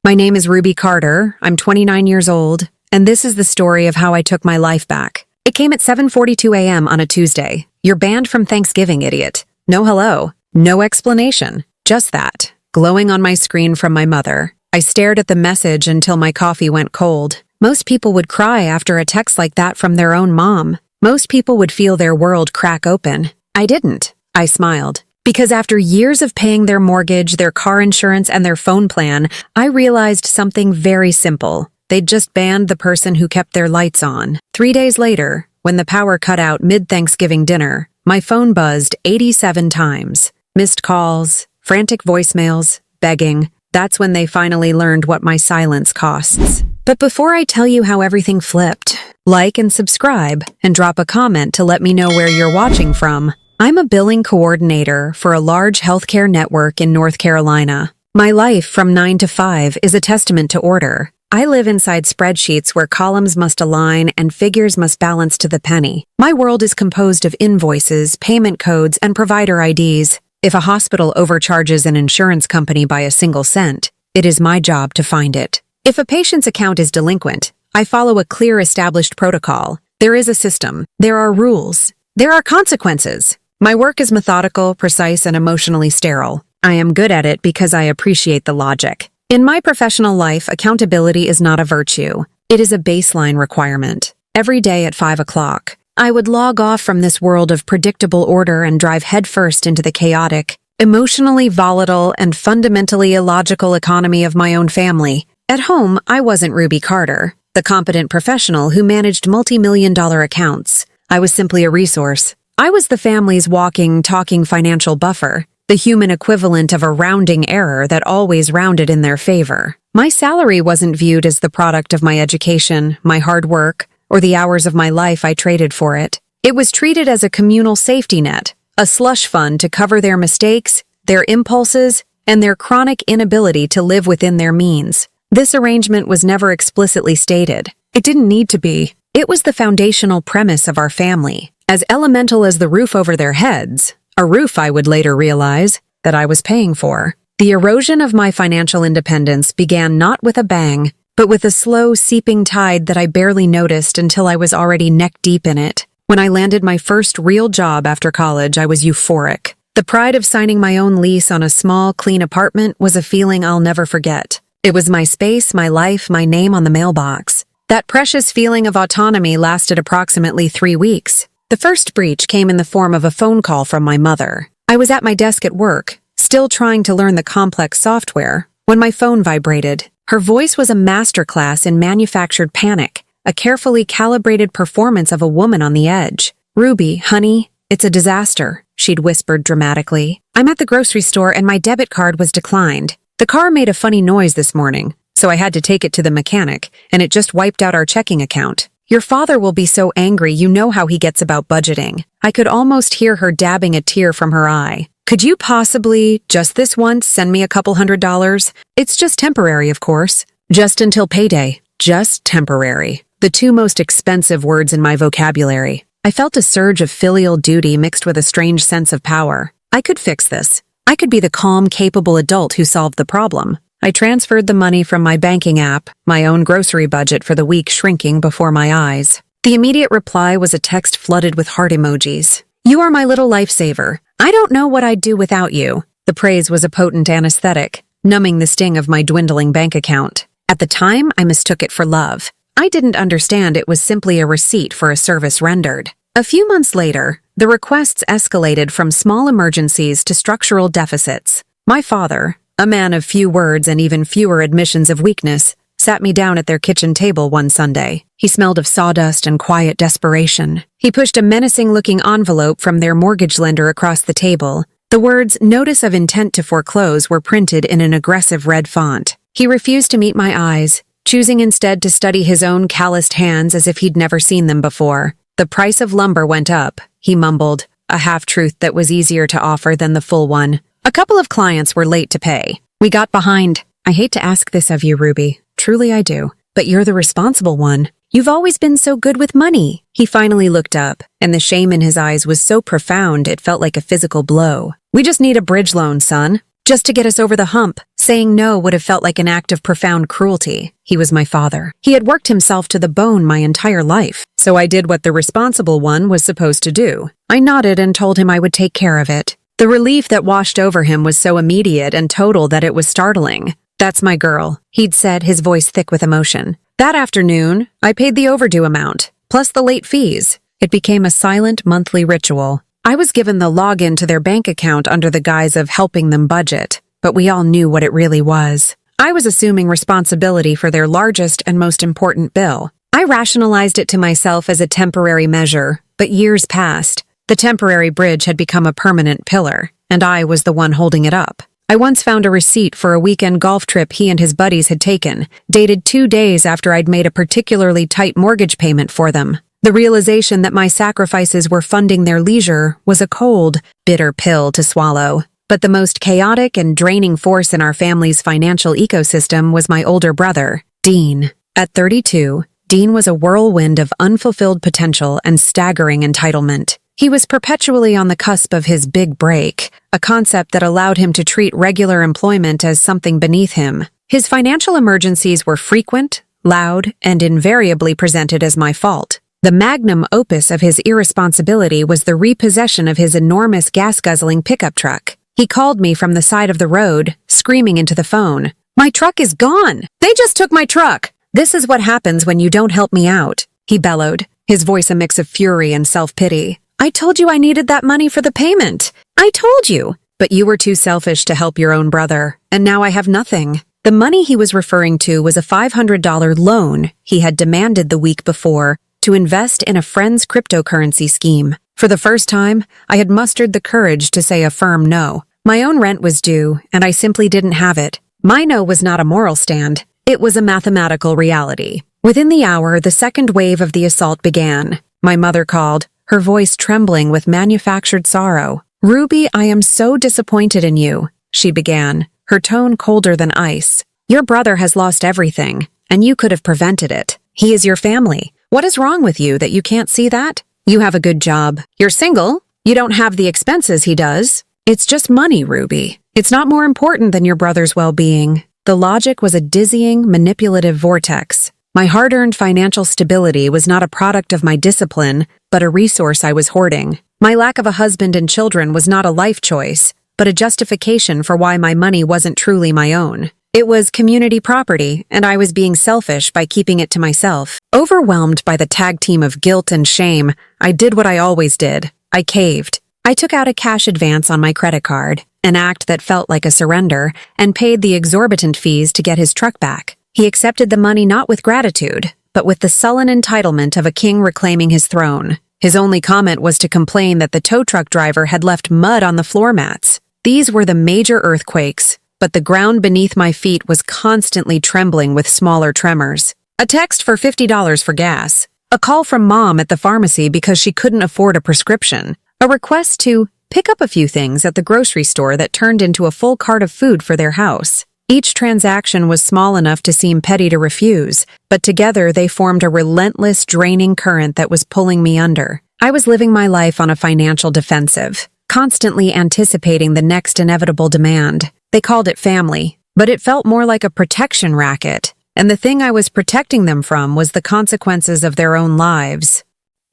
My name is Ruby Carter, I'm 29 years old, and this is the story of how I took my life back. It came at 7:42 a.m. on a Tuesday. You're banned from Thanksgiving, idiot. No hello, no explanation, just that, glowing on my screen from my mother. I stared at the message until my coffee went cold. Most people would cry after a text like that from their own mom. Most people would feel their world crack open. I didn't. I smiled. Because after years of paying their mortgage, their car insurance, and their phone plan, I realized something very simple. They'd just banned the person who kept their lights on. 3 days later, when the power cut out mid-Thanksgiving dinner, my phone buzzed 87 times. Missed calls, frantic voicemails, begging. That's when they finally learned what my silence costs. But before I tell you how everything flipped, like and subscribe, and drop a comment to let me know where you're watching from. I'm a billing coordinator for a large healthcare network in North Carolina. My life from 9 to 5 is a testament to order. I live inside spreadsheets where columns must align and figures must balance to the penny. My world is composed of invoices, payment codes, and provider IDs. If a hospital overcharges an insurance company by a single cent, it is my job to find it. If a patient's account is delinquent, I follow a clear established protocol. There is a system. There are rules. There are consequences. My work is methodical, precise, and emotionally sterile. I am good at it because I appreciate the logic. In my professional life, accountability is not a virtue. It is a baseline requirement. Every day at 5 o'clock, I would log off from this world of predictable order and drive headfirst into the chaotic, emotionally volatile, and fundamentally illogical economy of my own family. At home, I wasn't Ruby Carter, the competent professional who managed multi-million-dollar accounts. I was simply a resource. I was the family's walking, talking financial buffer, the human equivalent of a rounding error that always rounded in their favor. My salary wasn't viewed as the product of my education, my hard work, or the hours of my life I traded for it. It was treated as a communal safety net, a slush fund to cover their mistakes, their impulses, and their chronic inability to live within their means. This arrangement was never explicitly stated. It didn't need to be. It was the foundational premise of our family. As elemental as the roof over their heads, a roof I would later realize that I was paying for. The erosion of my financial independence began not with a bang, but with a slow seeping tide that I barely noticed until I was already neck-deep in it. When I landed my first real job after college, I was euphoric. The pride of signing my own lease on a small, clean apartment was a feeling I'll never forget. It was my space, my life, my name on the mailbox. That precious feeling of autonomy lasted approximately 3 weeks. The first breach came in the form of a phone call from my mother. I was at my desk at work, still trying to learn the complex software, when my phone vibrated. Her voice was a masterclass in manufactured panic, a carefully calibrated performance of a woman on the edge. "Ruby, honey, it's a disaster," she'd whispered dramatically. "I'm at the grocery store and my debit card was declined. The car made a funny noise this morning, so I had to take it to the mechanic, and it just wiped out our checking account. Your father will be so angry, you know how he gets about budgeting." I could almost hear her dabbing a tear from her eye. "Could you possibly, just this once, send me a couple $100? It's just temporary, of course. Just until payday. Just temporary." The two most expensive words in my vocabulary. I felt a surge of filial duty mixed with a strange sense of power. I could fix this. I could be the calm, capable adult who solved the problem. I transferred the money from my banking app, my own grocery budget for the week shrinking before my eyes. The immediate reply was a text flooded with heart emojis. "You are my little lifesaver. I don't know what I'd do without you." The praise was a potent anesthetic, numbing the sting of my dwindling bank account. At the time, I mistook it for love. I didn't understand it was simply a receipt for a service rendered. A few months later, the requests escalated from small emergencies to structural deficits. My father, a man of few words and even fewer admissions of weakness, sat me down at their kitchen table one Sunday. He smelled of sawdust and quiet desperation. He pushed a menacing-looking envelope from their mortgage lender across the table. The words "Notice of Intent to Foreclose" were printed in an aggressive red font. He refused to meet my eyes, choosing instead to study his own calloused hands as if he'd never seen them before. "The price of lumber went up," he mumbled, a half-truth that was easier to offer than the full one. "A couple of clients were late to pay. We got behind. I hate to ask this of you, Ruby. Truly I do. But you're the responsible one. You've always been so good with money." He finally looked up, and the shame in his eyes was so profound it felt like a physical blow. "We just need a bridge loan, son. Just to get us over the hump. Saying no would have felt like an act of profound cruelty. He was my father. He had worked himself to the bone my entire life, so I did what the responsible one was supposed to do. I nodded and told him I would take care of it. The relief that washed over him was so immediate and total that it was startling. "That's my girl," he'd said, his voice thick with emotion. That afternoon, I paid the overdue amount, plus the late fees. It became a silent monthly ritual. I was given the login to their bank account under the guise of helping them budget, but we all knew what it really was. I was assuming responsibility for their largest and most important bill. I rationalized it to myself as a temporary measure, but years passed. The temporary bridge had become a permanent pillar, and I was the one holding it up. I once found a receipt for a weekend golf trip he and his buddies had taken, dated 2 days after I'd made a particularly tight mortgage payment for them. The realization that my sacrifices were funding their leisure was a cold, bitter pill to swallow. But the most chaotic and draining force in our family's financial ecosystem was my older brother, Dean. At 32, Dean was a whirlwind of unfulfilled potential and staggering entitlement. He was perpetually on the cusp of his big break, a concept that allowed him to treat regular employment as something beneath him. His financial emergencies were frequent, loud, and invariably presented as my fault. The magnum opus of his irresponsibility was the repossession of his enormous gas-guzzling pickup truck. He called me from the side of the road, screaming into the phone. "My truck is gone! They just took my truck! This is what happens when you don't help me out," he bellowed, his voice a mix of fury and self-pity. "I told you I needed that money for the payment. I told you. But you were too selfish to help your own brother, and now I have nothing." The money he was referring to was a $500 loan he had demanded the week before to invest in a friend's cryptocurrency scheme. For the first time, I had mustered the courage to say a firm no. My own rent was due, and I simply didn't have it. My no was not a moral stand. It was a mathematical reality. Within the hour, the second wave of the assault began. My mother called, her voice trembling with manufactured sorrow. "Ruby, I am so disappointed in you," she began, her tone colder than ice. "Your brother has lost everything, and you could have prevented it. He is your family. What is wrong with you that you can't see that? You have a good job. You're single. You don't have the expenses he does. It's just money, Ruby. It's not more important than your brother's well-being." The logic was a dizzying, manipulative vortex. My hard-earned financial stability was not a product of my discipline, but a resource I was hoarding. My lack of a husband and children was not a life choice, but a justification for why my money wasn't truly my own. It was community property, and I was being selfish by keeping it to myself. Overwhelmed by the tag team of guilt and shame, I did what I always did. I caved. I took out a cash advance on my credit card, an act that felt like a surrender, and paid the exorbitant fees to get his truck back. He accepted the money not with gratitude, but with the sullen entitlement of a king reclaiming his throne. His only comment was to complain that the tow truck driver had left mud on the floor mats. These were the major earthquakes, but the ground beneath my feet was constantly trembling with smaller tremors. A text for $50 for gas. A call from Mom at the pharmacy because she couldn't afford a prescription. A request to pick up a few things at the grocery store that turned into a full cart of food for their house. Each transaction was small enough to seem petty to refuse, but together they formed a relentless, draining current that was pulling me under. I was living my life on a financial defensive, constantly anticipating the next inevitable demand. They called it family, but it felt more like a protection racket, and the thing I was protecting them from was the consequences of their own lives.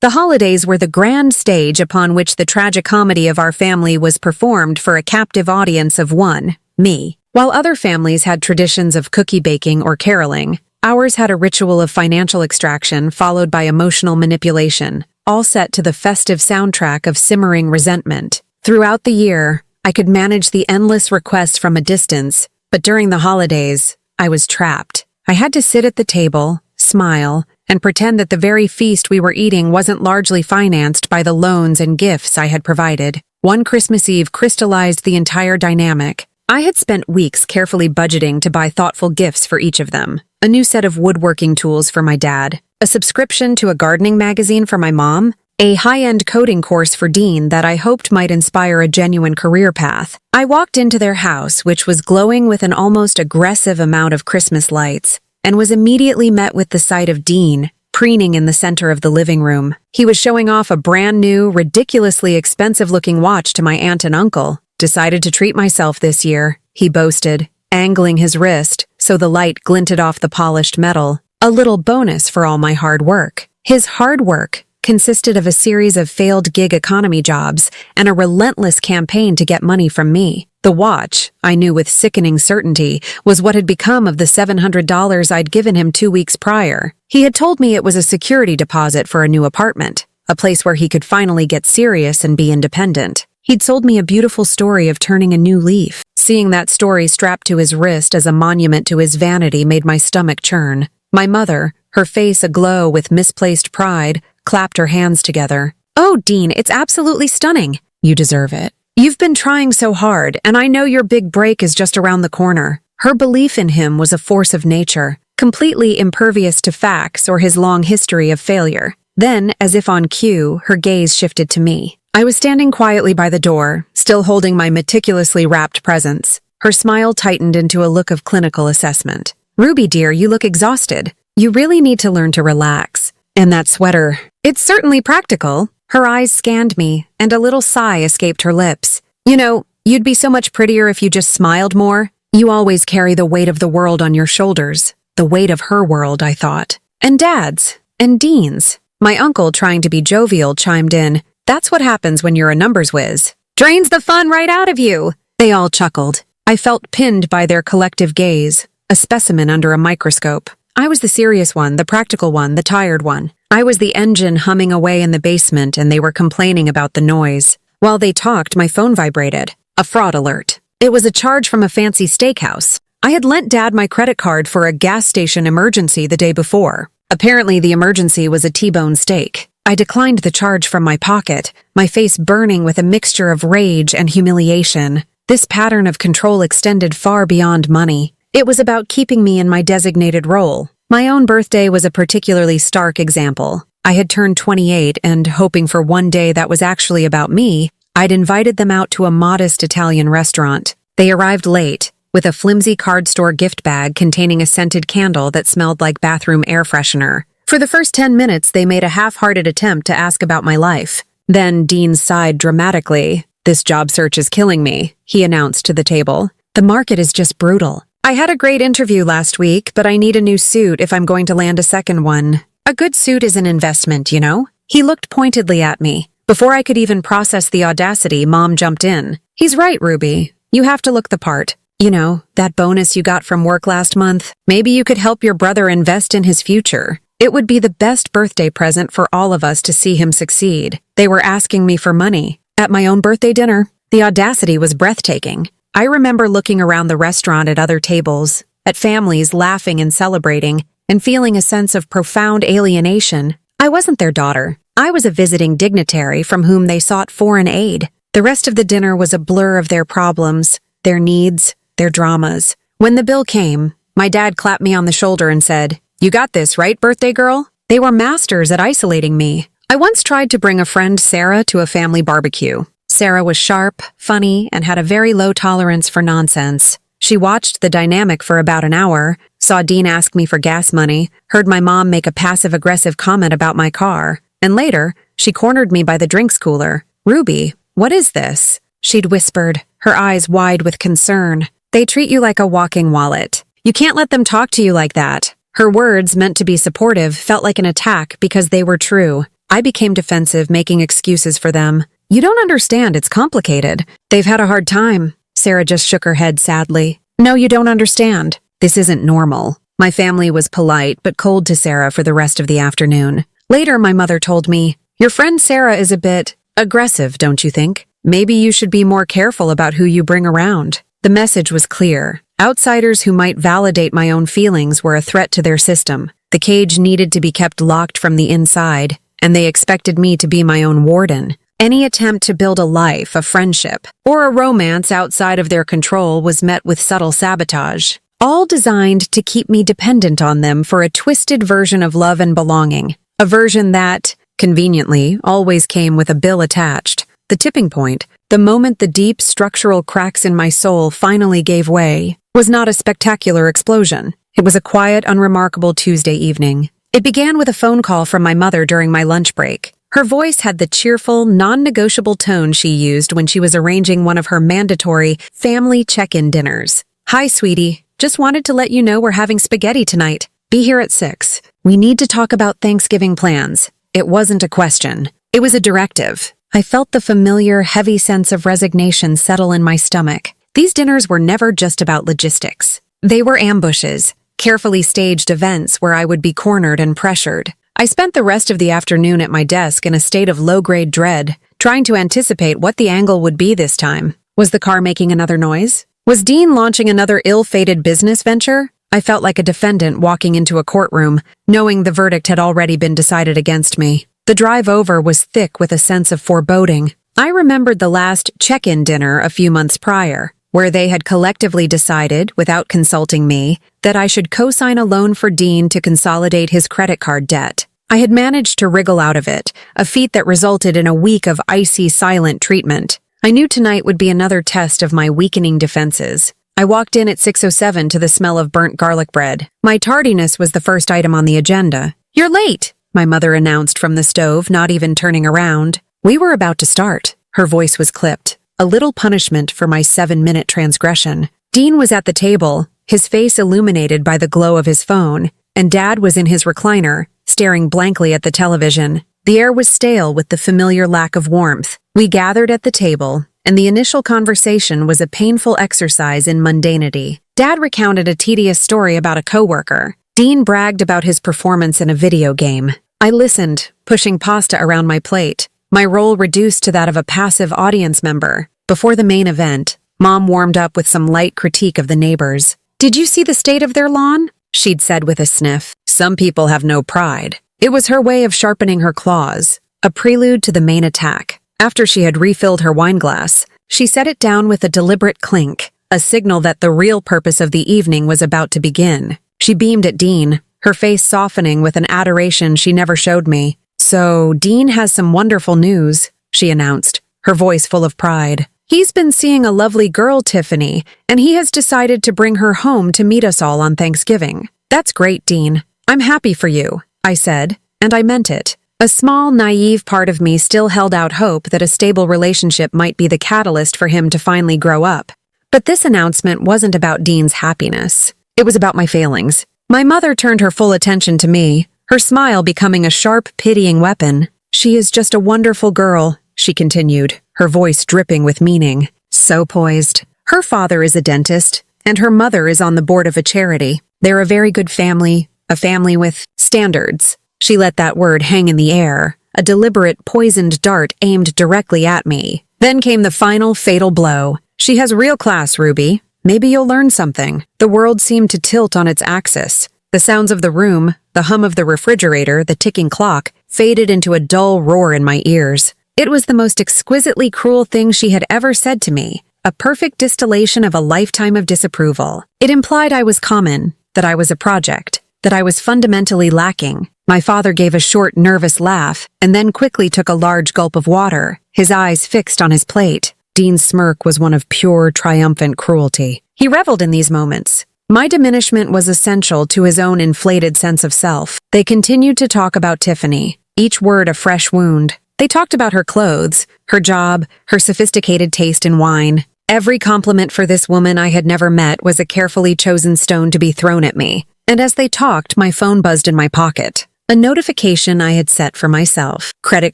The holidays were the grand stage upon which the tragicomedy of our family was performed for a captive audience of one, me. While other families had traditions of cookie baking or caroling, ours had a ritual of financial extraction followed by emotional manipulation, all set to the festive soundtrack of simmering resentment. Throughout the year, I could manage the endless requests from a distance, but during the holidays, I was trapped. I had to sit at the table, smile, and pretend that the very feast we were eating wasn't largely financed by the loans and gifts I had provided. One Christmas Eve crystallized the entire dynamic. I had spent weeks carefully budgeting to buy thoughtful gifts for each of them. A new set of woodworking tools for my dad, a subscription to a gardening magazine for my mom, a high-end coding course for Dean that I hoped might inspire a genuine career path. I walked into their house, which was glowing with an almost aggressive amount of Christmas lights, and was immediately met with the sight of Dean, preening in the center of the living room. He was showing off a brand new, ridiculously expensive-looking watch to my aunt and uncle. "Decided to treat myself this year," he boasted, angling his wrist so the light glinted off the polished metal, a little bonus for all my hard work. His hard work consisted of a series of failed gig economy jobs and a relentless campaign to get money from me. The watch, I knew with sickening certainty, was what had become of the $700 I'd given him 2 weeks prior. He had told me it was a security deposit for a new apartment, a place where he could finally get serious and be independent. He'd sold me a beautiful story of turning a new leaf. Seeing that story strapped to his wrist as a monument to his vanity made my stomach churn. My mother, her face aglow with misplaced pride, clapped her hands together. "Oh, Dean, it's absolutely stunning. You deserve it. You've been trying so hard, and I know your big break is just around the corner." Her belief in him was a force of nature, completely impervious to facts or his long history of failure. Then, as if on cue, her gaze shifted to me. I was standing quietly by the door, still holding my meticulously wrapped presents. Her smile tightened into a look of clinical assessment. "Ruby, dear, you look exhausted. You really need to learn to relax. And that sweater, it's certainly practical." Her eyes scanned me, and a little sigh escaped her lips. "You know, you'd be so much prettier if you just smiled more. You always carry the weight of the world on your shoulders." The weight of her world, I thought. And Dad's. And Dean's. My uncle, trying to be jovial, chimed in, "That's what happens when you're a numbers whiz. Drains the fun right out of you." They all chuckled. I felt pinned by their collective gaze, a specimen under a microscope. I was the serious one, the practical one, the tired one. I was the engine humming away in the basement, and they were complaining about the noise. While they talked, my phone vibrated. A fraud alert. It was a charge from a fancy steakhouse. I had lent Dad my credit card for a gas station emergency the day before. Apparently, the emergency was a T-bone steak. I declined the charge from my pocket, my face burning with a mixture of rage and humiliation. This pattern of control extended far beyond money. It was about keeping me in my designated role. My own birthday was a particularly stark example. I had turned 28, and hoping for one day that was actually about me, I'd invited them out to a modest Italian restaurant. They arrived late, with a flimsy card store gift bag containing a scented candle that smelled like bathroom air freshener. For the first 10 minutes, they made a half-hearted attempt to ask about my life. Then Dean sighed dramatically. "This job search is killing me," he announced to the table. "The market is just brutal. I had a great interview last week, but I need a new suit if I'm going to land a second one. A good suit is an investment, you know?" He looked pointedly at me. Before I could even process the audacity, Mom jumped in. "He's right, Ruby. You have to look the part. You know, that bonus you got from work last month? Maybe you could help your brother invest in his future. It would be the best birthday present for all of us to see him succeed." They were asking me for money. At my own birthday dinner. The audacity was breathtaking. I remember looking around the restaurant at other tables, at families laughing and celebrating, and feeling a sense of profound alienation. I wasn't their daughter. I was a visiting dignitary from whom they sought foreign aid. The rest of the dinner was a blur of their problems, their needs, their dramas. When the bill came, my dad clapped me on the shoulder and said, "You got this, right, birthday girl?" They were masters at isolating me. I once tried to bring a friend, Sarah, to a family barbecue. Sarah was sharp, funny, and had a very low tolerance for nonsense. She watched the dynamic for about an hour, saw Dean ask me for gas money, heard my mom make a passive-aggressive comment about my car, and later, she cornered me by the drinks cooler. "Ruby, what is this?" she'd whispered, her eyes wide with concern. "They treat you like a walking wallet. You can't let them talk to you like that." Her words, meant to be supportive, felt like an attack because they were true. I became defensive, making excuses for them. "You don't understand, it's complicated. They've had a hard time." Sarah just shook her head sadly. "No, you don't understand. This isn't normal." My family was polite but cold to Sarah for the rest of the afternoon. Later, my mother told me, "Your friend Sarah is a bit aggressive, don't you think? Maybe you should be more careful about who you bring around." The message was clear. Outsiders who might validate my own feelings were a threat to their system. The cage needed to be kept locked from the inside, and they expected me to be my own warden. Any attempt to build a life, a friendship, or a romance outside of their control was met with subtle sabotage, all designed to keep me dependent on them for a twisted version of love and belonging, a version that, conveniently, always came with a bill attached. The tipping point, the moment the deep structural cracks in my soul finally gave way, was not a spectacular explosion. It was a quiet, unremarkable Tuesday evening. It began with a phone call from my mother during my lunch break. Her voice had the cheerful, non-negotiable tone she used when she was arranging one of her mandatory family check-in dinners. Hi, sweetie. Just wanted to let you know we're having spaghetti tonight. Be here at 6. We need to talk about Thanksgiving plans. It wasn't a question. It was a directive. I felt the familiar, heavy sense of resignation settle in my stomach. These dinners were never just about logistics. They were ambushes, carefully staged events where I would be cornered and pressured. I spent the rest of the afternoon at my desk in a state of low-grade dread, trying to anticipate what the angle would be this time. Was the car making another noise? Was Dean launching another ill-fated business venture? I felt like a defendant walking into a courtroom, knowing the verdict had already been decided against me. The drive over was thick with a sense of foreboding. I remembered the last check-in dinner a few months prior, where they had collectively decided, without consulting me, that I should co-sign a loan for Dean to consolidate his credit card debt. I had managed to wriggle out of it, a feat that resulted in a week of icy, silent treatment. I knew tonight would be another test of my weakening defenses. I walked in at 6:07 to the smell of burnt garlic bread. My tardiness was the first item on the agenda. "You're late," my mother announced from the stove, not even turning around. We were about to start. Her voice was clipped, a little punishment for my 7-minute transgression. Dean was at the table, his face illuminated by the glow of his phone, and Dad was in his recliner, staring blankly at the television. The air was stale with the familiar lack of warmth. We gathered at the table, and the initial conversation was a painful exercise in mundanity. Dad recounted a tedious story about a coworker. Dean bragged about his performance in a video game. I listened, pushing pasta around my plate, my role reduced to that of a passive audience member. Before the main event, Mom warmed up with some light critique of the neighbors. "Did you see the state of their lawn?" she'd said with a sniff. "Some people have no pride." It was her way of sharpening her claws, a prelude to the main attack. After she had refilled her wine glass, she set it down with a deliberate clink, a signal that the real purpose of the evening was about to begin. She beamed at Dean, her face softening with an adoration she never showed me. "So, Dean has some wonderful news," she announced, her voice full of pride. "He's been seeing a lovely girl, Tiffany, and he has decided to bring her home to meet us all on Thanksgiving." "That's great, Dean. I'm happy for you," I said, and I meant it. A small, naive part of me still held out hope that a stable relationship might be the catalyst for him to finally grow up. But this announcement wasn't about Dean's happiness. It was about my failings. My mother turned her full attention to me, her smile becoming a sharp, pitying weapon. "She is just a wonderful girl," she continued, her voice dripping with meaning. So poised. "Her father is a dentist, and her mother is on the board of a charity. They're a very good family, a family with standards." She let that word hang in the air, a deliberate, poisoned dart aimed directly at me. Then came the final, fatal blow. "She has real class, Ruby. Maybe you'll learn something." The world seemed to tilt on its axis. The sounds of the room, the hum of the refrigerator, the ticking clock, faded into a dull roar in my ears. It was the most exquisitely cruel thing she had ever said to me, a perfect distillation of a lifetime of disapproval. It implied I was common, that I was a project, that I was fundamentally lacking. My father gave a short, nervous laugh, and then quickly took a large gulp of water, his eyes fixed on his plate. Dean's smirk was one of pure, triumphant cruelty. He reveled in these moments. My diminishment was essential to his own inflated sense of self. They continued to talk about Tiffany, each word a fresh wound. They talked about her clothes, her job, her sophisticated taste in wine. Every compliment for this woman I had never met was a carefully chosen stone to be thrown at me. And as they talked, my phone buzzed in my pocket. A notification I had set for myself. Credit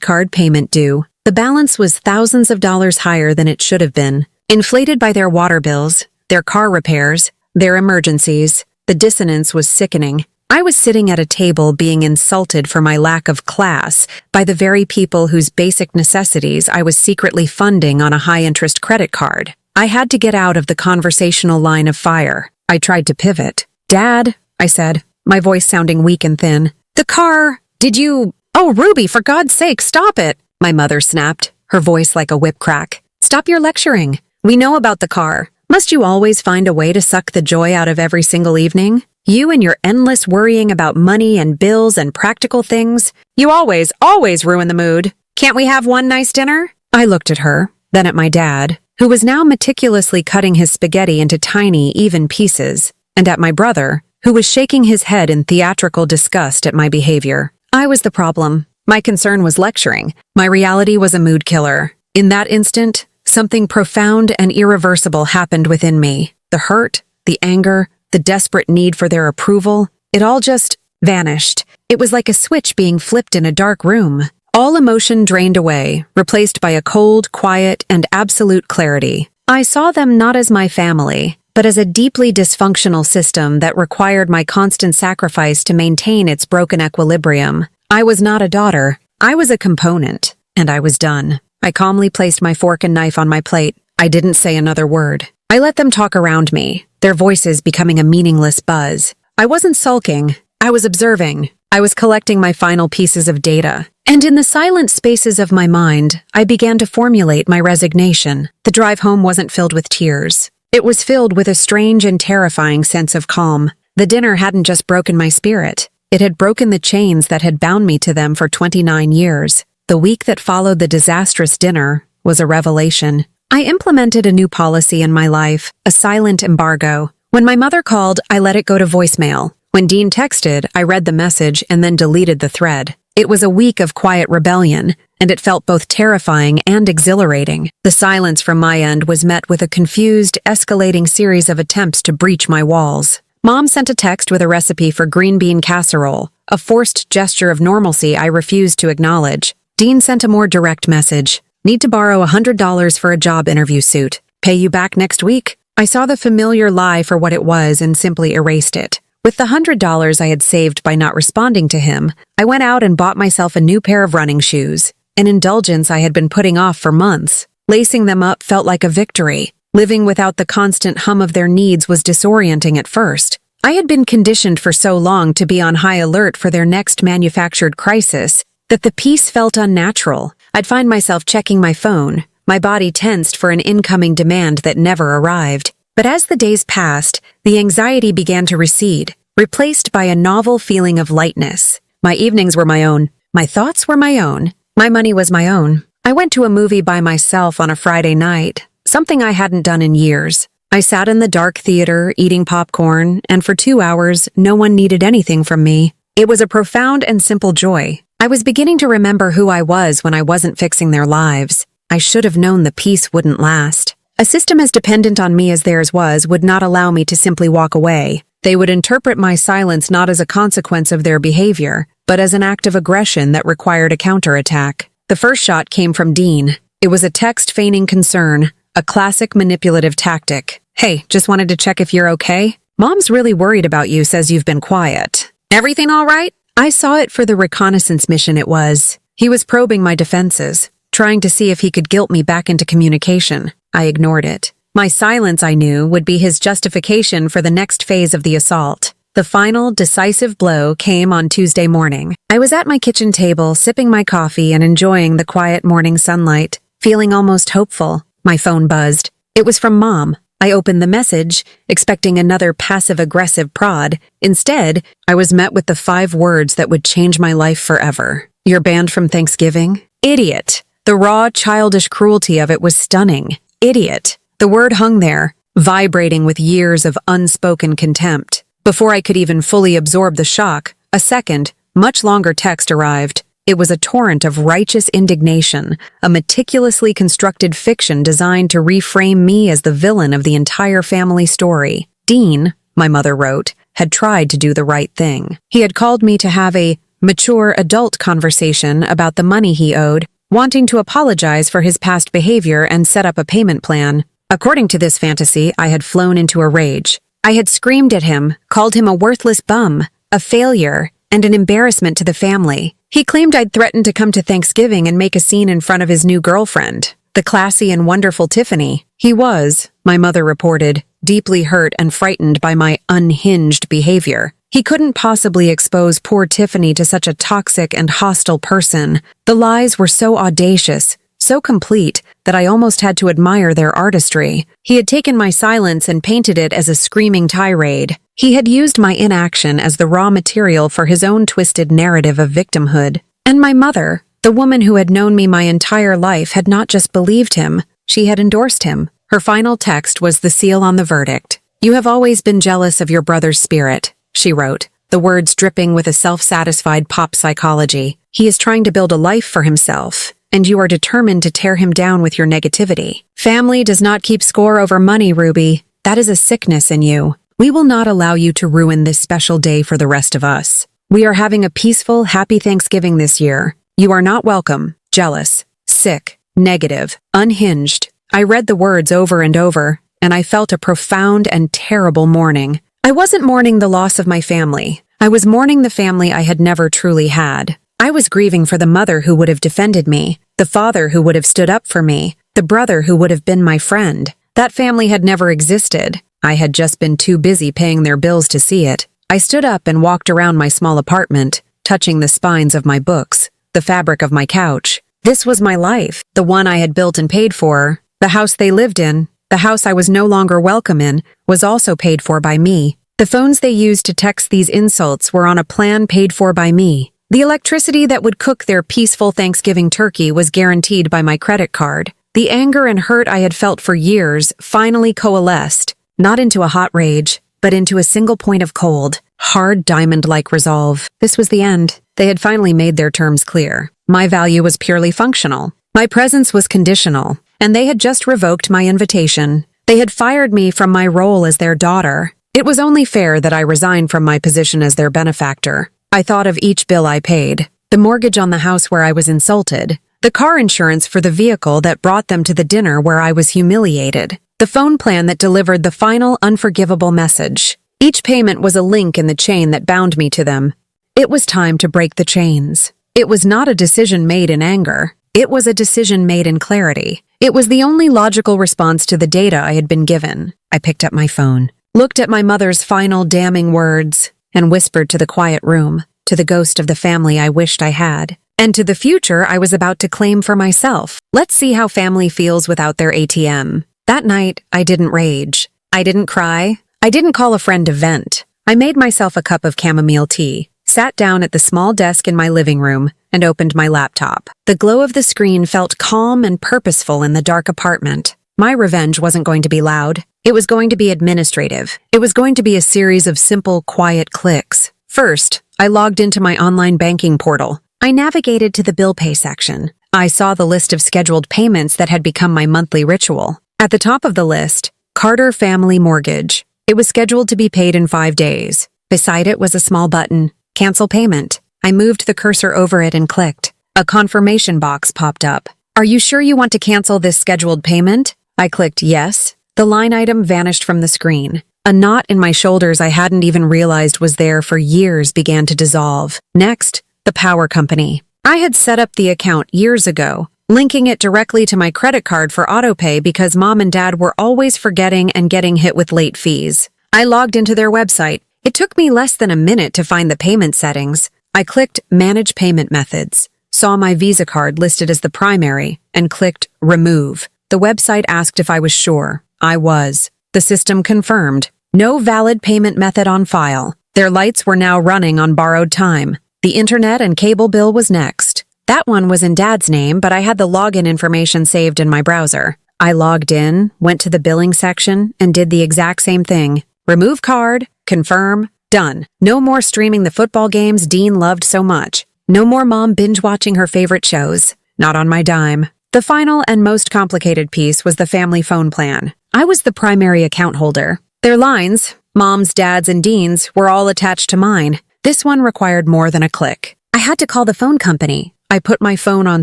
card payment due. The balance was thousands of dollars higher than it should have been. Inflated by their water bills, their car repairs, their emergencies, the dissonance was sickening. I was sitting at a table being insulted for my lack of class by the very people whose basic necessities I was secretly funding on a high-interest credit card. I had to get out of the conversational line of fire. I tried to pivot. "Dad," I said, my voice sounding weak and thin. "The car, did you—" "Oh, Ruby, for God's sake, stop it," my mother snapped, her voice like a whip crack. "Stop your lecturing. We know about the car. Must you always find a way to suck the joy out of every single evening? You and your endless worrying about money and bills and practical things. You always ruin the mood. Can't we have one nice dinner?" I looked at her, then at my dad, who was now meticulously cutting his spaghetti into tiny, even pieces, and at my brother, who was shaking his head in theatrical disgust at my behavior. I was the problem. My concern was lecturing. My reality was a mood killer. In that instant, something profound and irreversible happened within me. The hurt, the anger, the desperate need for their approval, it all just vanished. It was like a switch being flipped in a dark room. All emotion drained away, replaced by a cold, quiet, and absolute clarity. I saw them not as my family, but as a deeply dysfunctional system that required my constant sacrifice to maintain its broken equilibrium. I was not a daughter. I was a component, and I was done. I calmly placed my fork and knife on my plate. I didn't say another word. I let them talk around me, their voices becoming a meaningless buzz. I wasn't sulking. I was observing. I was collecting my final pieces of data. And in the silent spaces of my mind, I began to formulate my resignation. The drive home wasn't filled with tears. It was filled with a strange and terrifying sense of calm. The dinner hadn't just broken my spirit. It had broken the chains that had bound me to them for 29 years. The week that followed the disastrous dinner was a revelation. I implemented a new policy in my life, a silent embargo. When my mother called, I let it go to voicemail. When Dean texted, I read the message and then deleted the thread. It was a week of quiet rebellion, and it felt both terrifying and exhilarating. The silence from my end was met with a confused, escalating series of attempts to breach my walls. Mom sent a text with a recipe for green bean casserole, a forced gesture of normalcy I refused to acknowledge. Dean sent a more direct message. Need to borrow $100 for a job interview suit. Pay you back next week. I saw the familiar lie for what it was and simply erased it. With the $100 I had saved by not responding to him, I went out and bought myself a new pair of running shoes, an indulgence I had been putting off for months. Lacing them up felt like a victory. Living without the constant hum of their needs was disorienting at first. I had been conditioned for so long to be on high alert for their next manufactured crisis that the peace felt unnatural. I'd find myself checking my phone, my body tensed for an incoming demand that never arrived. But as the days passed, the anxiety began to recede, replaced by a novel feeling of lightness. My evenings were my own. My thoughts were my own. My money was my own. I went to a movie by myself on a Friday night, something I hadn't done in years. I sat in the dark theater, eating popcorn, and for 2 hours, no one needed anything from me. It was a profound and simple joy. I was beginning to remember who I was when I wasn't fixing their lives. I should have known the peace wouldn't last. A system as dependent on me as theirs was would not allow me to simply walk away. They would interpret my silence not as a consequence of their behavior, but as an act of aggression that required a counterattack. The first shot came from Dean. It was a text feigning concern, a classic manipulative tactic. Hey, just wanted to check if you're okay. Mom's really worried about you, says you've been quiet. Everything all right? I saw it for the reconnaissance mission it was. He was probing my defenses, trying to see if he could guilt me back into communication. I ignored it. My silence, I knew, would be his justification for the next phase of the assault. The final, decisive blow came on Tuesday morning. I was at my kitchen table, sipping my coffee and enjoying the quiet morning sunlight, feeling almost hopeful. My phone buzzed. It was from Mom. I opened the message, expecting another passive-aggressive prod. Instead, I was met with the 5 words that would change my life forever. You're banned from Thanksgiving? Idiot. The raw, childish cruelty of it was stunning. Idiot. The word hung there, vibrating with years of unspoken contempt. Before I could even fully absorb the shock, a second, much longer text arrived. It was a torrent of righteous indignation, a meticulously constructed fiction designed to reframe me as the villain of the entire family story. Dean, my mother wrote, had tried to do the right thing. He had called me to have a mature adult conversation about the money he owed, wanting to apologize for his past behavior and set up a payment plan. According to this fantasy, I had flown into a rage. I had screamed at him, called him a worthless bum, a failure, and an embarrassment to the family. He claimed I'd threatened to come to Thanksgiving and make a scene in front of his new girlfriend, the classy and wonderful Tiffany. He was, my mother reported, deeply hurt and frightened by my unhinged behavior. He couldn't possibly expose poor Tiffany to such a toxic and hostile person. The lies were so audacious, so complete, that I almost had to admire their artistry. He had taken my silence and painted it as a screaming tirade. He had used my inaction as the raw material for his own twisted narrative of victimhood. And my mother, the woman who had known me my entire life, had not just believed him, she had endorsed him. Her final text was the seal on the verdict. You have always been jealous of your brother's spirit, she wrote, the words dripping with a self-satisfied pop psychology. He is trying to build a life for himself, and you are determined to tear him down with your negativity. Family does not keep score over money, Ruby. That is a sickness in you. We will not allow you to ruin this special day for the rest of us. We are having a peaceful, happy Thanksgiving this year. You are not welcome, jealous, sick, negative, unhinged. I read the words over and over, and I felt a profound and terrible mourning. I wasn't mourning the loss of my family. I was mourning the family I had never truly had. I was grieving for the mother who would have defended me, the father who would have stood up for me, the brother who would have been my friend. That family had never existed. I had just been too busy paying their bills to see it. I stood up and walked around my small apartment, touching the spines of my books, the fabric of my couch. This was my life, the one I had built and paid for. The house they lived in, the house I was no longer welcome in, was also paid for by me. The phones they used to text these insults were on a plan paid for by me. The electricity that would cook their peaceful Thanksgiving turkey was guaranteed by my credit card. The anger and hurt I had felt for years finally coalesced, not into a hot rage, but into a single point of cold, hard diamond-like resolve. This was the end. They had finally made their terms clear. My value was purely functional. My presence was conditional, and they had just revoked my invitation. They had fired me from my role as their daughter. It was only fair that I resign from my position as their benefactor. I thought of each bill I paid, the mortgage on the house where I was insulted, the car insurance for the vehicle that brought them to the dinner where I was humiliated, the phone plan that delivered the final unforgivable message. Each payment was a link in the chain that bound me to them. It was time to break the chains. It was not a decision made in anger. It was a decision made in clarity. It was the only logical response to the data I had been given. I picked up my phone, looked at my mother's final damning words, and whispered to the quiet room, to the ghost of the family I wished I had, and to the future I was about to claim for myself. Let's see how family feels without their ATM. That night, I didn't rage. I didn't cry. I didn't call a friend to vent. I made myself a cup of chamomile tea, sat down at the small desk in my living room, and opened my laptop. The glow of the screen felt calm and purposeful in the dark apartment. My revenge wasn't going to be loud. It was going to be administrative. It was going to be a series of simple, quiet clicks. First, I logged into my online banking portal. I navigated to the bill pay section. I saw the list of scheduled payments that had become my monthly ritual. At the top of the list, Carter Family Mortgage. It was scheduled to be paid in 5 days. Beside it was a small button, Cancel Payment. I moved the cursor over it and clicked. A confirmation box popped up. Are you sure you want to cancel this scheduled payment? I clicked yes. The line item vanished from the screen. A knot in my shoulders I hadn't even realized was there for years began to dissolve. Next, the power company. I had set up the account years ago, linking it directly to my credit card for autopay because Mom and Dad were always forgetting and getting hit with late fees. I logged into their website. It took me less than a minute to find the payment settings. I clicked Manage Payment Methods, saw my Visa card listed as the primary, and clicked Remove. The website asked if I was sure. I was. The system confirmed. No valid payment method on file. Their lights were now running on borrowed time. The internet and cable bill was next. That one was in Dad's name, but I had the login information saved in my browser. I logged in, went to the billing section, and did the exact same thing. Remove card, confirm, done. No more streaming the football games Dean loved so much. No more Mom binge-watching her favorite shows. Not on my dime. The final and most complicated piece was the family phone plan. I was the primary account holder. Their lines, Mom's, Dad's, and Dean's, were all attached to mine. This one required more than a click. I had to call the phone company. I put my phone on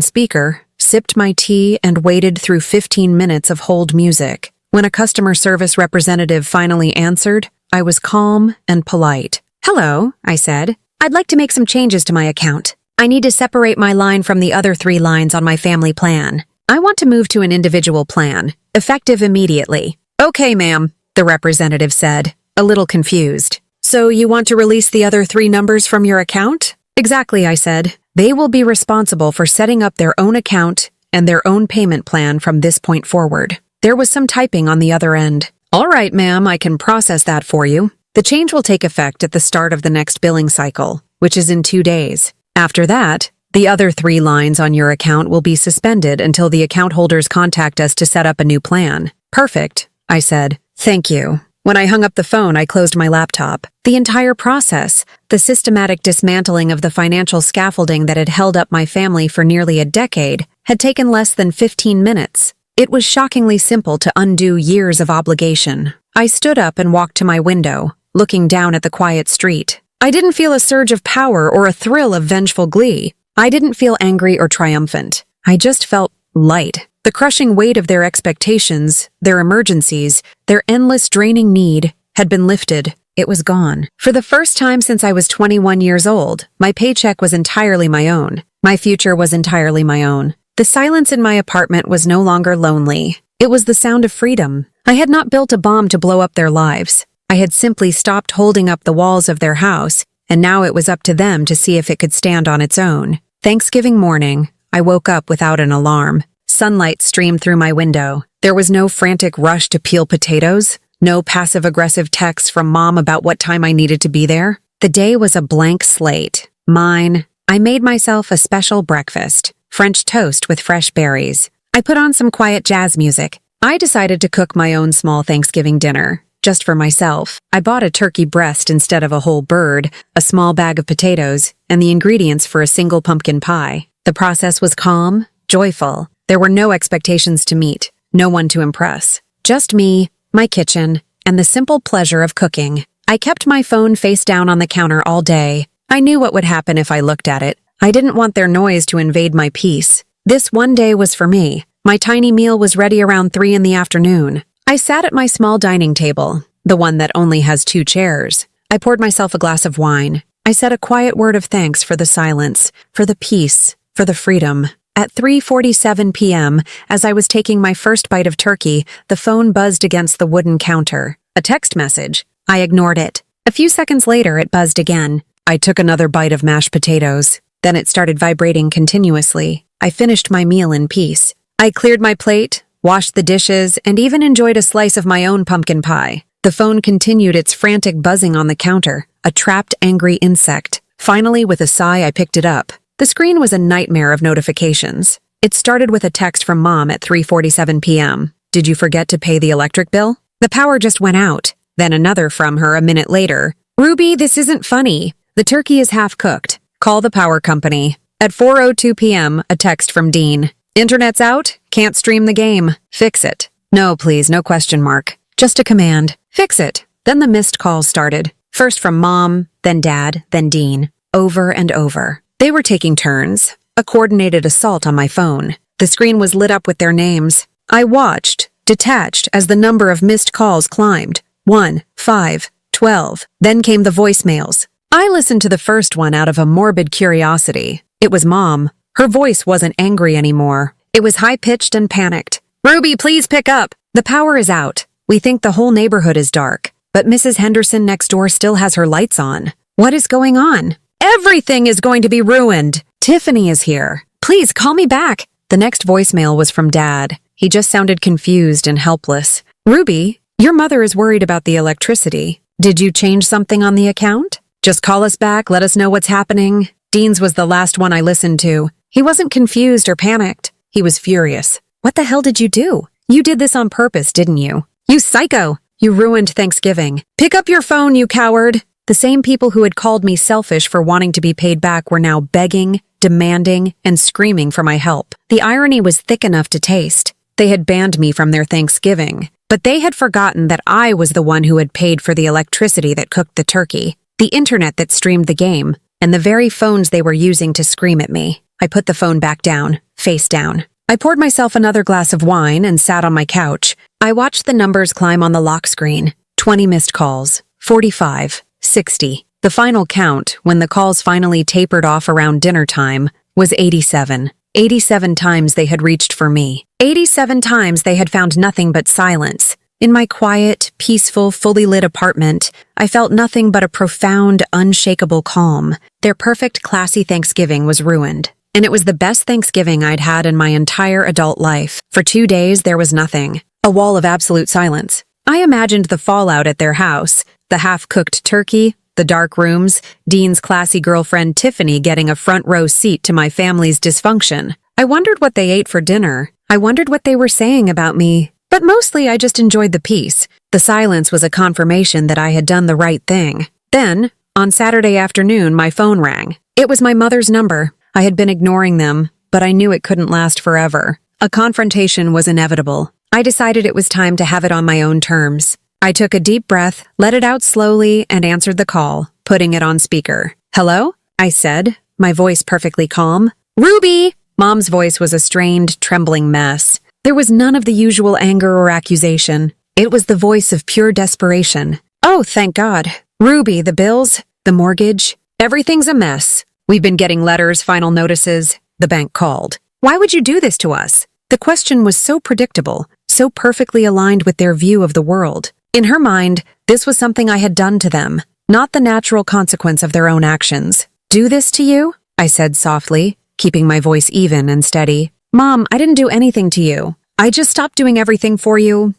speaker, sipped my tea, and waited through 15 minutes of hold music. When a customer service representative finally answered, I was calm and polite. Hello, I said. I'd like to make some changes to my account. I need to separate my line from the other 3 lines on my family plan. I want to move to an individual plan, effective immediately. Okay, ma'am, the representative said, a little confused. So you want to release the other 3 numbers from your account? Exactly, I said. They will be responsible for setting up their own account and their own payment plan from this point forward. There was some typing on the other end. All right, ma'am, I can process that for you. The change will take effect at the start of the next billing cycle, which is in 2 days. After that, the other 3 lines on your account will be suspended until the account holders contact us to set up a new plan. Perfect, I said. Thank you. When I hung up the phone, I closed my laptop. The entire process, the systematic dismantling of the financial scaffolding that had held up my family for nearly a decade, had taken less than 15 minutes. It was shockingly simple to undo years of obligation. I stood up and walked to my window, looking down at the quiet street. I didn't feel a surge of power or a thrill of vengeful glee. I didn't feel angry or triumphant. I just felt light. The crushing weight of their expectations, their emergencies, their endless draining need had been lifted. It was gone. For the first time since I was 21 years old, my paycheck was entirely my own. My future was entirely my own. The silence in my apartment was no longer lonely. It was the sound of freedom. I had not built a bomb to blow up their lives. I had simply stopped holding up the walls of their house, and now it was up to them to see if it could stand on its own. Thanksgiving morning, I woke up without an alarm. Sunlight streamed through my window. There was no frantic rush to peel potatoes, no passive-aggressive texts from Mom about what time I needed to be there. The day was a blank slate. Mine. I made myself a special breakfast, French toast with fresh berries. I put on some quiet jazz music. I decided to cook my own small Thanksgiving dinner, just for myself. I bought a turkey breast instead of a whole bird, a small bag of potatoes, and the ingredients for a single pumpkin pie. The process was calm, joyful. There were no expectations to meet, no one to impress. Just me, my kitchen, and the simple pleasure of cooking. I kept my phone face down on the counter all day. I knew what would happen if I looked at it. I didn't want their noise to invade my peace. This one day was for me. My tiny meal was ready around 3 in the afternoon. I sat at my small dining table, the one that only has 2 chairs. I poured myself a glass of wine. I said a quiet word of thanks for the silence, for the peace, for the freedom. At 3:47 p.m., as I was taking my first bite of turkey, the phone buzzed against the wooden counter. A text message. I ignored it. A few seconds later, it buzzed again. I took another bite of mashed potatoes. Then it started vibrating continuously. I finished my meal in peace. I cleared my plate, washed the dishes, and even enjoyed a slice of my own pumpkin pie. The phone continued its frantic buzzing on the counter, a trapped, angry insect. Finally, with a sigh, I picked it up. The screen was a nightmare of notifications. It started with a text from Mom at 3:47 p.m. Did you forget to pay the electric bill? The power just went out. Then another from her a minute later. Ruby, this isn't funny. The turkey is half cooked. Call the power company. At 4:02 p.m., a text from Dean. Internet's out? Can't stream the game. Fix it. No, please, no question mark. Just a command. Fix it. Then the missed calls started. First from Mom, then Dad, then Dean. Over and over. They were taking turns. A coordinated assault on my phone. The screen was lit up with their names. I watched, detached, as the number of missed calls climbed. 1, 5, 12. Then came the voicemails. I listened to the first one out of a morbid curiosity. It was Mom. Her voice wasn't angry anymore. It was high-pitched and panicked. Ruby, please pick up. The power is out. We think the whole neighborhood is dark, but Mrs. Henderson next door still has her lights on. What is going on? Everything is going to be ruined. Tiffany is here. Please call me back. The next voicemail was from Dad. He just sounded confused and helpless. Ruby, your mother is worried about the electricity. Did you change something on the account? Just call us back, let us know what's happening. Dean's was the last one I listened to. He wasn't confused or panicked. He was furious. What the hell did you do? You did this on purpose, didn't you? You psycho! You ruined Thanksgiving. Pick up your phone, you coward! The same people who had called me selfish for wanting to be paid back were now begging, demanding, and screaming for my help. The irony was thick enough to taste. They had banned me from their Thanksgiving, but they had forgotten that I was the one who had paid for the electricity that cooked the turkey, the internet that streamed the game, and the very phones they were using to scream at me. I put the phone back down, face down. I poured myself another glass of wine and sat on my couch. I watched the numbers climb on the lock screen. 20 missed calls, 45, 60. The final count, when the calls finally tapered off around dinner time, was 87. 87 times they had reached for me. 87 times they had found nothing but silence. In my quiet, peaceful, fully lit apartment, I felt nothing but a profound, unshakable calm. Their perfect, classy Thanksgiving was ruined. And it was the best Thanksgiving I'd had in my entire adult life. For 2 days, there was nothing. A wall of absolute silence. I imagined the fallout at their house. The half-cooked turkey, the dark rooms, Dean's classy girlfriend Tiffany getting a front row seat to my family's dysfunction. I wondered what they ate for dinner. I wondered what they were saying about me. But mostly I just enjoyed the peace. The silence was a confirmation that I had done the right thing. Then, on Saturday afternoon, my phone rang. It was my mother's number. I had been ignoring them, but I knew it couldn't last forever. A confrontation was inevitable. I decided it was time to have it on my own terms. I took a deep breath, let it out slowly, and answered the call, putting it on speaker. "Hello?" I said, my voice perfectly calm. "Ruby!" Mom's voice was a strained, trembling mess. There was none of the usual anger or accusation. It was the voice of pure desperation. "Oh, thank God. Ruby, the bills, the mortgage, everything's a mess. We've been getting letters, final notices." The bank called. "Why would you do this to us?" The question was so predictable, so perfectly aligned with their view of the world. In her mind, this was something I had done to them, not the natural consequence of their own actions. "Do this to you?" I said softly, keeping my voice even and steady. "Mom, I didn't do anything to you. I just stopped doing everything for you."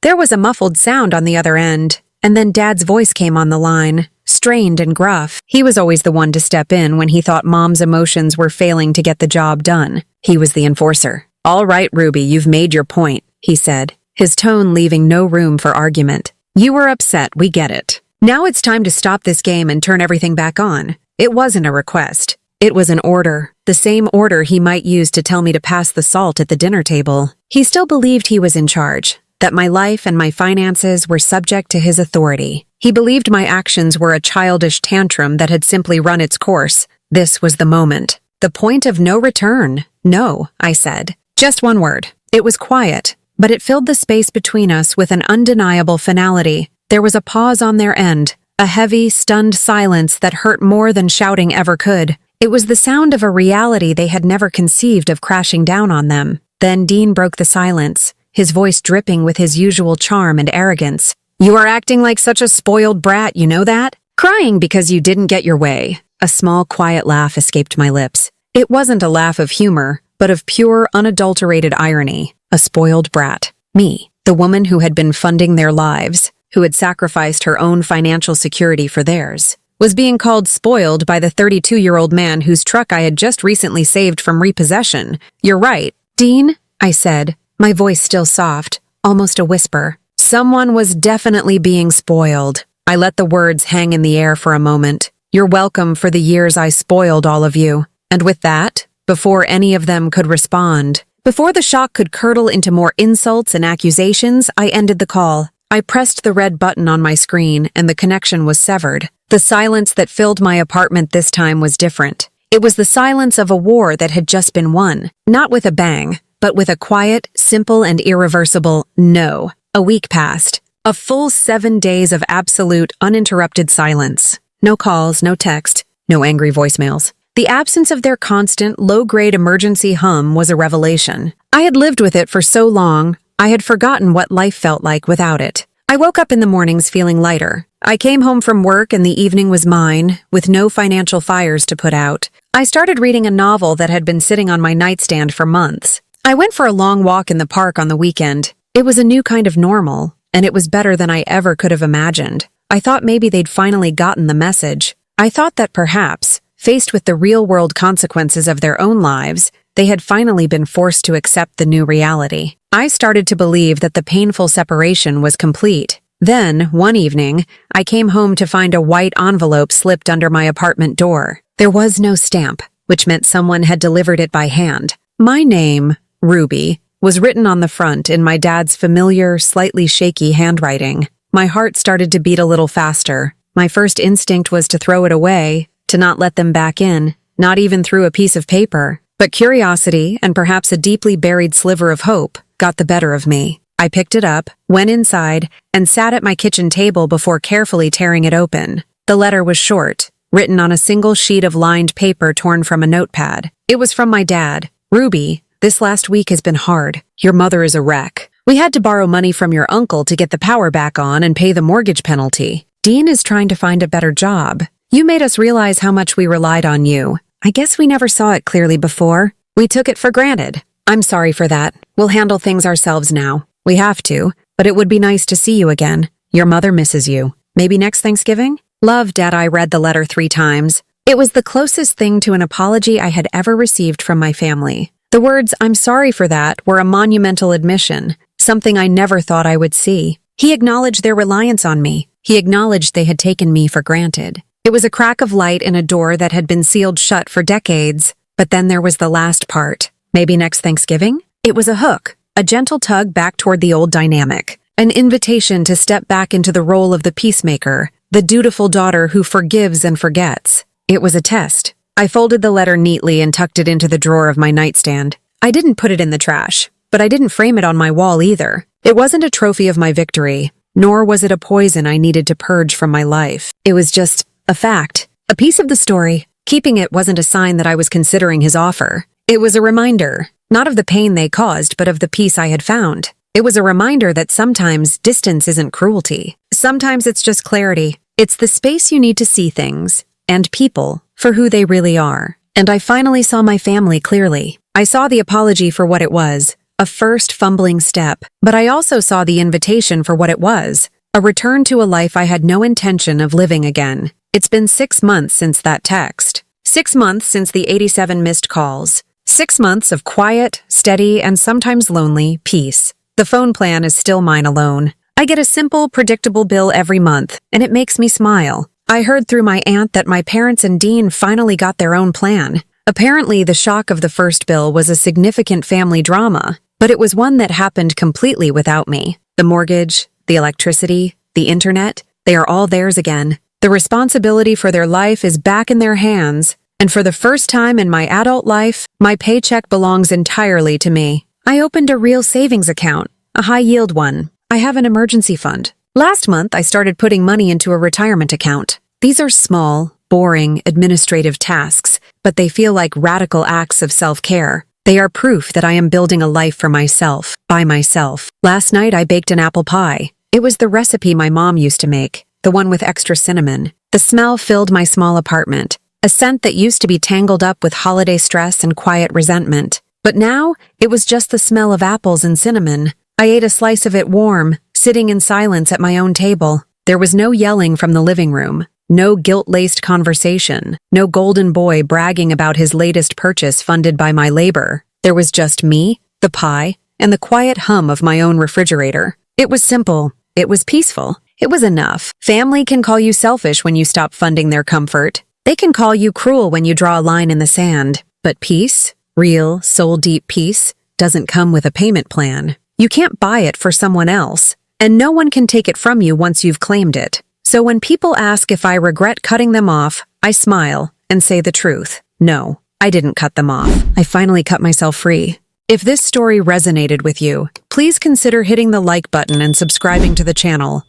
There was a muffled sound on the other end, and then Dad's voice came on the line, strained and gruff. He was always the one to step in when he thought Mom's emotions were failing to get the job done. He was the enforcer. "All right, Ruby, you've made your point," he said, his tone leaving no room for argument. "You were upset, we get it. Now it's time to stop this game and turn everything back on." It wasn't a request. It was an order, the same order he might use to tell me to pass the salt at the dinner table. He still believed he was in charge, that my life and my finances were subject to his authority. He believed my actions were a childish tantrum that had simply run its course. This was the moment. The point of no return. "No," I said. Just one word. It was quiet, but it filled the space between us with an undeniable finality. There was a pause on their end, a heavy, stunned silence that hurt more than shouting ever could. It was the sound of a reality they had never conceived of crashing down on them. Then Dean broke the silence, his voice dripping with his usual charm and arrogance. "You are acting like such a spoiled brat, you know that? Crying because you didn't get your way." A small, quiet laugh escaped my lips. It wasn't a laugh of humor, but of pure, unadulterated irony. A spoiled brat. Me, the woman who had been funding their lives, who had sacrificed her own financial security for theirs, was being called spoiled by the 32-year-old man whose truck I had just recently saved from repossession. "You're right, Dean," I said, my voice still soft, almost a whisper. Someone was definitely being spoiled. I let the words hang in the air for a moment. "You're welcome for the years I spoiled all of you." And with that, before any of them could respond, before the shock could curdle into more insults and accusations, I ended the call. I pressed the red button on my screen, and the connection was severed. The silence that filled my apartment this time was different. It was the silence of a war that had just been won, not with a bang, but with a quiet, simple, and irreversible no. A week passed. A full 7 days of absolute, uninterrupted silence. No calls, no text, no angry voicemails. The absence of their constant, low-grade emergency hum was a revelation. I had lived with it for so long, I had forgotten what life felt like without it. I woke up in the mornings feeling lighter. I came home from work and the evening was mine, with no financial fires to put out. I started reading a novel that had been sitting on my nightstand for months. I went for a long walk in the park on the weekend. It was a new kind of normal, and it was better than I ever could have imagined. I thought maybe they'd finally gotten the message. I thought that perhaps, faced with the real-world consequences of their own lives, they had finally been forced to accept the new reality. I started to believe that the painful separation was complete. Then, one evening, I came home to find a white envelope slipped under my apartment door. There was no stamp, which meant someone had delivered it by hand. My name, Ruby, was written on the front in my dad's familiar, slightly shaky handwriting. My heart started to beat a little faster. My first instinct was to throw it away, to not let them back in, not even through a piece of paper. But curiosity, and perhaps a deeply buried sliver of hope, got the better of me. I picked it up, went inside, and sat at my kitchen table before carefully tearing it open. The letter was short, written on a single sheet of lined paper torn from a notepad. It was from my dad. "Ruby, this last week has been hard. Your mother is a wreck. We had to borrow money from your uncle to get the power back on and pay the mortgage penalty. Dean is trying to find a better job. You made us realize how much we relied on you. I guess we never saw it clearly before. We took it for granted. I'm sorry for that. We'll handle things ourselves now. We have to, but it would be nice to see you again. Your mother misses you. Maybe next Thanksgiving? Love, Dad." I read the letter 3 times. It was the closest thing to an apology I had ever received from my family. The words, "I'm sorry for that," were a monumental admission, something I never thought I would see. He acknowledged their reliance on me. He acknowledged they had taken me for granted. It was a crack of light in a door that had been sealed shut for decades. But then there was the last part. Maybe next Thanksgiving? It was a hook, a gentle tug back toward the old dynamic. An invitation to step back into the role of the peacemaker, the dutiful daughter who forgives and forgets. It was a test. I folded the letter neatly and tucked it into the drawer of my nightstand. I didn't put it in the trash, but I didn't frame it on my wall either. It wasn't a trophy of my victory, nor was it a poison I needed to purge from my life. It was just a fact, a piece of the story. Keeping it wasn't a sign that I was considering his offer. It was a reminder, not of the pain they caused, but of the peace I had found. It was a reminder that sometimes distance isn't cruelty. Sometimes it's just clarity. It's the space you need to see things, and people, for who they really are. And I finally saw my family clearly. I saw the apology for what it was, a first fumbling step, but I also saw the invitation for what it was, a return to a life I had no intention of living again. It's been 6 months since that text. 6 months since the 87 missed calls. 6 months of quiet, steady, and sometimes lonely peace. The phone plan is still mine alone. I get a simple, predictable bill every month, and it makes me smile. I heard through my aunt that my parents and Dean finally got their own plan. Apparently, the shock of the first bill was a significant family drama, but it was one that happened completely without me. The mortgage, the electricity, the internet, they are all theirs again. The responsibility for their life is back in their hands, and for the first time in my adult life, my paycheck belongs entirely to me. I opened a real savings account, a high-yield one. I have an emergency fund. Last month, I started putting money into a retirement account. These are small, boring, administrative tasks, but they feel like radical acts of self-care. They are proof that I am building a life for myself, by myself. Last night, I baked an apple pie. It was the recipe my mom used to make, the one with extra cinnamon. The smell filled my small apartment, a scent that used to be tangled up with holiday stress and quiet resentment. But now, it was just the smell of apples and cinnamon. I ate a slice of it warm, sitting in silence at my own table. There was no yelling from the living room, no guilt-laced conversation, no golden boy bragging about his latest purchase funded by my labor. There was just me, the pie, and the quiet hum of my own refrigerator. It was simple. It was peaceful. It was enough. Family can call you selfish when you stop funding their comfort. They can call you cruel when you draw a line in the sand. But peace, real, soul-deep peace, doesn't come with a payment plan. You can't buy it for someone else, and no one can take it from you once you've claimed it. So when people ask if I regret cutting them off, I smile and say the truth. No, I didn't cut them off. I finally cut myself free. If this story resonated with you, please consider hitting the like button and subscribing to the channel.